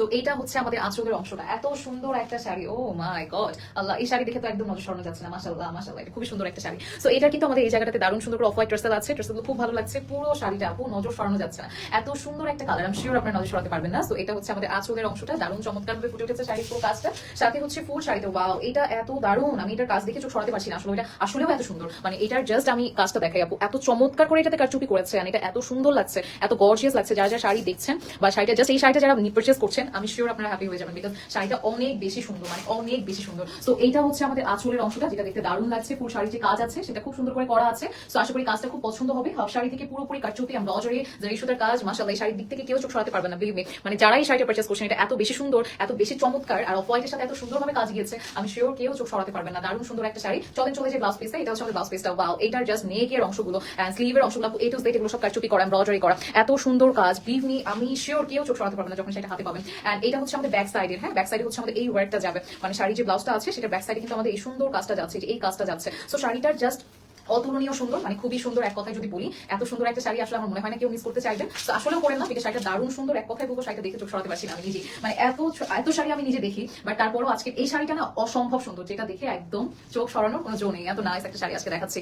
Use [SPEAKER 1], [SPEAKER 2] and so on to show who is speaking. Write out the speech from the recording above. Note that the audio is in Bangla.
[SPEAKER 1] তো এইটা হচ্ছে আমাদের আঁচলের অংশটা, এত সুন্দর একটা শাড়ি। ও মাই গড, আল্লাহ, এই শাড়ি দেখে তো একদম নজর সরানো যাচ্ছে না। মাশাআল্লাহ মাশাআল্লাহ, এটা খুবই সুন্দর একটা শাড়ি। সো এটা কিন্তু আমাদের এই জায়গাটাতে দারুণ সুন্দর করে অফ হোয়াইট টার্সেল আছে, টার্সেল খুব ভালো লাগছে। পুরো শাড়িটা আপু নজর সরানো যাচ্ছে না, এত সুন্দর একটা কালার, আমি শিওর আপনার নজর সরাতে পারবেন না। সো এটা হচ্ছে আমাদের আঁচলের অংশটা, দারুণ চমৎকার ভাবে ফুটে উঠেছে শাড়ির পুরো কাজটা, সাথে হচ্ছে ফুল শাড়িতে। ওয়াও, এটা এত দারুণ, আমি এটার কাজ দেখে চোখ সরাতে পারছি না। আসলে এটা আসলেও এত সুন্দর, মানে এটার জাস্ট আমি কাজটা দেখাই আপু, এত চমৎকার করে এটাতে কারচুপি করেছে, আর এটা এত সুন্দর লাগছে, এত গর্জিয়াস লাগছে। যারা যারা শাড়ি দেখছেন বা শাড়িটা জাস্ট এই শাড়িটা যারা পারচেজ করছেন, আমি শিওর আপনারা হ্যাপি হয়ে যাবেন, বিকজ শাড়িটা অনেক বেশি সুন্দর, মানে অনেক বেশি সুন্দর। সো এইটা হচ্ছে আমাদের আঁচলের অংশটা, যেটা দেখতে দারুণ লাগছে। ফুল শাড়ির যে কাজ আছে সেটা খুব সুন্দর করে করা আছে। সো আশা করি কাজটা খুব পছন্দ হবে। হাফ শাড়ি থেকে পুরোপুরি কারচুপি এমব্রয়ডারি জারি সুতার কাজ, মাশাআল্লাহ, এই শাড়ির দিক থেকে কেউ চোখ সরাতে পারবে না, বিলিভ মি। মানে যারা এই শাড়িটা পারচেজ করছেন, এটা এত বেশি সুন্দর, এত বেশি চমৎকার, আর অফ হোয়াইটের সাথে এত সুন্দরভাবে কাজ গিয়েছে, আমি শিওর কেউ চোখ সরাতে পারবে না। দারুণ সুন্দর একটা শাড়ি। চলে যে ব্লাউজ পিসটা, এটা হচ্ছে আমাদের ব্লাউজ পিসটা। ওয়াও, এটার জাস্ট নেকের অংশগুলো এন্ড স্লিভের অংশগুলো এ টু জেড এগুলো সব কারচুপি করা, এমব্রয়ডারি করা, এত সুন্দর কাজ, বিলিভ মি, আমি শিওর কেউ চোখ সরাতে পারবে না যখন সেটা হাতে পাবেন। এন্ড এটা হচ্ছে আমাদের ব্যাক সাইডের, হ্যাঁ, ব্যাক সাইডে হচ্ছে আমাদের এই ওয়ার্কটা যাবে, মানে শাড়ির যে ব্লাউজটা আছে সেটা ব্যাক সাইডে কিন্তু আমাদের এই সুন্দর কাজটা যাচ্ছে, এই কাজটা যাচ্ছে। সো শাড়িটার জাস্ট অতুলনীয় সুন্দর, মানে খুবই সুন্দর। এক কথায় যদি বলি, এত সুন্দর একটা শাড়ি আসলে আমার মনে হয় না কেউ মিস করতে চাইবেন। তো আসলেও করেন না, বিকজ শাড়িটা দারুণ সুন্দর। এক কথায় বলবো, শাড়িটা দেখে চোখ সরাতে পারছি না আমি নিজে, মানে এত শাড়ি আমি নিজে দেখি, বাট তারপরও আজকে এই শাড়িটা না অসম্ভব সুন্দর, যেটা দেখে একদম চোখ সরানোর কোনো জো নেই। এত নাইস একটা শাড়ি আজকে দেখাচ্ছি।